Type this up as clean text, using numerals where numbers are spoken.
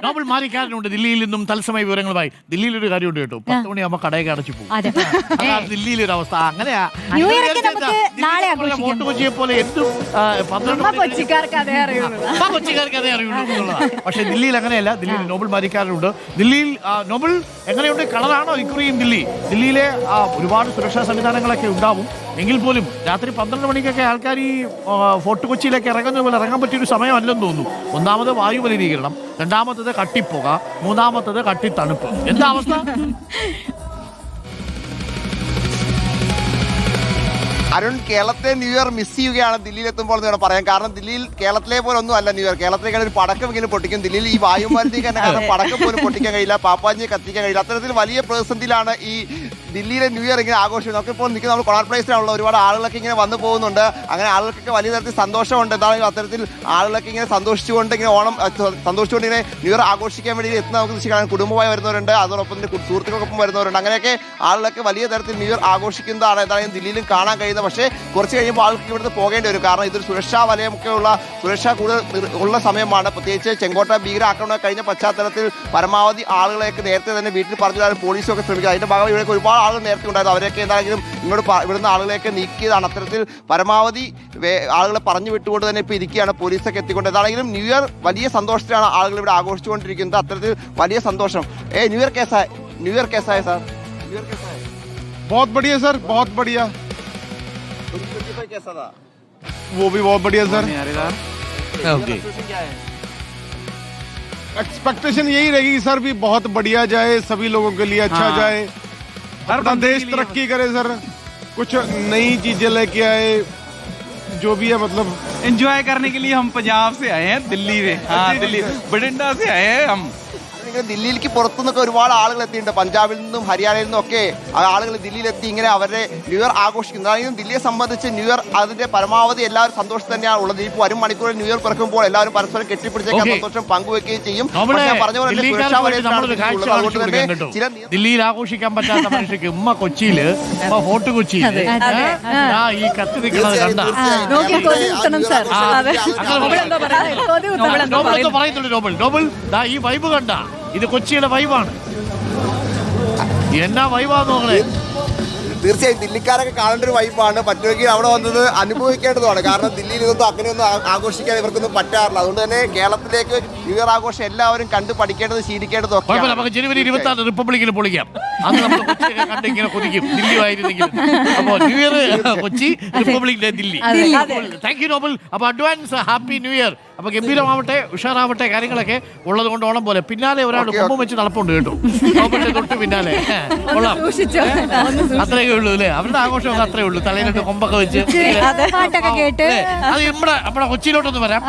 Nobel മാറിക്കാരനുണ്ട് ദില്ലിയിൽ നിന്നും തത്സമയ വിവരങ്ങളുമായി. ദില്ലിയിൽ ഒരു കാര്യമുണ്ട് കേട്ടോ, 10 മണിയാകുമ്പോൾ കടയൊക്കെ അടച്ചു പോകും. അതാണ് ദില്ലിയിലെ ഒരു അവസ്ഥ. അങ്ങനെയാ ഫോർട്ട് കൊച്ചിയെ പോലെ എന്തും 12 കൊച്ചിക്കാർക്ക് അതേ അറിയുള്ളൂ എന്നുള്ളതാണ്. പക്ഷെ ദില്ലിയിൽ അങ്ങനെയല്ല. ദില്ലിയിൽ നോബൽ മാറിക്കാരനുണ്ട്. ദില്ലിയിൽ നോബൽ എങ്ങനെയുണ്ട്? കളറാണോ ഇക്കുറിയും ദില്ലിയിലെ ഒരുപാട് സുരക്ഷാ സംവിധാനങ്ങളൊക്കെ ഉണ്ടാവും. എങ്കിൽ പോലും രാത്രി 12 മണിക്കൊക്കെ ആൾക്കാർ ഈ ഫോർട്ട് കൊച്ചിയിലേക്ക് ഇറങ്ങുന്നത് പോലെ ഇറങ്ങാൻ പറ്റിയൊരു സമയമല്ലെന്ന് തോന്നുന്നു. ഒന്നാമത് വായു മലിനീകരണം, രണ്ടാമത്തത് കട്ടിപ്പുക, മൂന്നാമത്തത് കട്ടിത്തണുപ്പ്. എന്താ അവസ്ഥ? അരുൺ, കേരളത്തെ ന്യൂ ഇയർ മിസ് ചെയ്യുകയാണ് ദില്ലിയിൽ എത്തുമ്പോൾ എന്ന് വേണം പറയാൻ. കാരണം ദില്ലിയിൽ കേരളത്തിലെ പോലെ ഒന്നും അല്ല ന്യൂ ഇയർ. കേരളത്തിലേക്ക് ഒരു പടക്കമെങ്കിലും പൊട്ടിക്കും. ദില്ലിയിൽ ഈ വായുമലിനീകരണം കാരണം പടക്കം പോലും പൊട്ടിക്കാൻ കഴിയില്ല, പാപ്പാഞ്ചിയെ കത്തിക്കാൻ കഴിയില്ല. അത്തരത്തിൽ വലിയ പ്രതിസന്ധിയിലാണ് ഈ ദില്ലിയിലെ ന്യൂ ഇയർ ഇങ്ങനെ ആഘോഷം. നമുക്കിപ്പോൾ നിൽക്കുന്ന നമ്മൾ കൊണാർട്ട് പ്ലേസിലാണുള്ള ഒരുപാട് ആളുകളൊക്കെ ഇങ്ങനെ വന്നു പോകുന്നുണ്ട്. അങ്ങനെ ആളുകൾക്കൊക്കെ വലിയ തരത്തിൽ സന്തോഷമുണ്ട്. എന്താണെങ്കിലും അത്തരത്തിൽ ആളുകളൊക്കെ ഇങ്ങനെ സന്തോഷിച്ചുകൊണ്ട് ഇങ്ങനെ സന്തോഷിച്ചുകൊണ്ട് ഇങ്ങനെ ന്യൂ ഇയർ ആഘോഷിക്കാൻ വേണ്ടി എത്തുന്ന നമുക്ക് ദൃശ്യം. കുടുംബമായി വരുന്നവരുണ്ട്, അതോടൊപ്പം തന്നെ സുഹൃത്തുക്കൾക്കൊപ്പം വരുന്നവരുണ്ട്. അങ്ങനെയൊക്കെ ആളുകളൊക്കെ വലിയ തരത്തിൽ ന്യൂ ഇയർ ആഘോഷിക്കുന്നതാണ് എന്തായാലും ദില്ലിയിലും കാണാൻ കഴിയുന്നത്. പക്ഷേ കുറച്ച് കഴിയുമ്പോൾ ആൾക്ക് ഇവിടുന്ന് പോകേണ്ടി വരും. കാരണം ഇതൊരു സുരക്ഷാ വലയമൊക്കെ ഉള്ള സുരക്ഷ കൂടുതൽ ഉള്ള സമയമാണ്. പ്രത്യേകിച്ച് ചെങ്കോട്ട ഭീകരാക്രമണം കഴിഞ്ഞ പശ്ചാത്തലത്തിൽ പരമാവധി ആളുകളെയൊക്കെ നേരത്തെ തന്നെ വീട്ടിൽ പറഞ്ഞാൽ പോലീസൊക്കെ ശ്രമിക്കുക. അതിന്റെ ഭാഗം ഇവിടെ ഒരുപാട് ആളുകൾ നേരത്തെ ഉണ്ടായിരുന്നു. അവരൊക്കെ എന്താണെങ്കിലും ഇവിടുന്ന് ആളുകളെയൊക്കെ നീക്കിയതാണ്. അത്തരത്തിൽ പരമാവധി ആളുകളെ പറഞ്ഞു വിട്ടുകൊണ്ട് തന്നെ ഇപ്പോൾ ഇരിക്കുകയാണ് പോലീസൊക്കെ എത്തിക്കൊണ്ട്. എന്താണെങ്കിലും ന്യൂ ഇയർ വലിയ സന്തോഷത്തിലാണ് ആളുകൾ ഇവിടെ ആഘോഷിച്ചുകൊണ്ടിരിക്കുന്നത്. അത്തരത്തിൽ വലിയ സന്തോഷം. न्यू ईयर कैसा है सर? न्यू ईयर कैसा है? बहुत बढ़िया सर, बहुत बढ़िया। 2025 कैसा था? वो भी बहुत बढ़िया सर। ഓക്കെ, एक्सपेक्टेशन यही रहेगी सर भी बहुत बढ़िया जाए, सभी लोगों के लिए अच्छा जाए, अपना देश तरक्की करे सर, कुछ नई चीजें लेके आए, जो भी है मतलब एंजॉय करने के लिए हम पंजाब से आए हैं, दिल्ली में। हाँ, दिल्ली बठिंडा से आए हैं हम। ദില്ലിയിലേക്ക് പുറത്തുനിന്നൊക്കെ ഒരുപാട് ആളുകൾ എത്തിയിട്ടുണ്ട്. പഞ്ചാബിൽ നിന്നും ഹരിയാനയിൽ നിന്നും ഒക്കെ ആളുകൾ ദില്ലിയിലെത്തി ഇങ്ങനെ അവരുടെ ന്യൂ ഇയർ ആഘോഷിക്കുന്നത്. അതായത് ദില്ലിയെ സംബന്ധിച്ച് ന്യൂ ഇയർ അതിന്റെ പരമാവധി എല്ലാവരും സന്തോഷം തന്നെയാണ് ഉള്ളത്. ഇപ്പോൾ 1 മണിക്കൂറിൽ ന്യൂ ഇയർ പിറക്കുമ്പോൾ എല്ലാവരും പരസ്പരം കെട്ടിപ്പിടിച്ചേക്കാൻ സന്തോഷം പങ്കുവെക്കുകയും ചെയ്യും. പറഞ്ഞ പോലെ ദില്ലിയിൽ ആഘോഷിക്കാൻ പറ്റാത്ത മനുഷ്യർക്ക് ഉമ്മ കൊച്ചിയില്, ഫോർട്ട് കൊച്ചിയില് ഈ കത്തി നിൽക്കുന്നത് കണ്ട പറയുന്നുണ്ട് നോബൽ. ഈ വൈബ് കണ്ട, ഇത് കൊച്ചിയുടെ വൈബാണ്. എന്നാ വൈബാന്ന് നോക്കണേ. തീർച്ചയായും ദില്ലിക്കാരൊക്കെ കാണേണ്ട ഒരു വൈബാണ്. പറ്റുമെങ്കിൽ അവിടെ വന്നത് അനുഭവിക്കേണ്ടതാണ്. കാരണം ദില്ലിയിൽ ഇതൊന്നും അങ്ങനെയൊന്നും ആഘോഷിക്കാൻ ഇവർക്കൊന്നും പറ്റാറില്ല. അതുകൊണ്ട് തന്നെ കേരളത്തിലേക്ക് ന്യൂ ഇയർ ആഘോഷം എല്ലാവരും കണ്ട് പഠിക്കേണ്ടത് ശീലിക്കേണ്ടതും ഒക്കെ. നമുക്ക് ജനുവരി 26 റിപ്പബ്ലിക്കിന് പൊളിക്കാം. അന്ന് നമ്മൾ കൊച്ചിയൊക്കെ കണ്ട് ഇങ്ങനെ കൊതിക്കും ദില്ലി ആയിരുന്നെങ്കിൽ. അപ്പോ new year Kochi, republic day Delhi. Thank you Nobel. അപ്പൊ അഡ്വാൻസ് ഹാപ്പി ന്യൂ ഇയർ. അപ്പൊ ഗംഭീരമാവട്ടെ, ഉഷാറാവട്ടെ കാര്യങ്ങളൊക്കെ. ഉള്ളത് കൊണ്ട് ഓണം പോലെ പിന്നാലെ ഒരാൾ കൊമ്പം വെച്ച് നടപ്പുണ്ട് കേട്ടോ, നോബലിന്റെ തൊട്ട് പിന്നാലെ. കൊള്ളാം, അത്രയൊക്കെ ഉള്ളൂ അല്ലേ അവരുടെ ആഘോഷമൊക്കെ? അത്രേ ഉള്ളൂ, തലയിലോട്ട് കൊമ്പൊക്കെ വെച്ച്. അത് നമ്മുടെ കൊച്ചിയിലോട്ടൊന്ന് വരാം.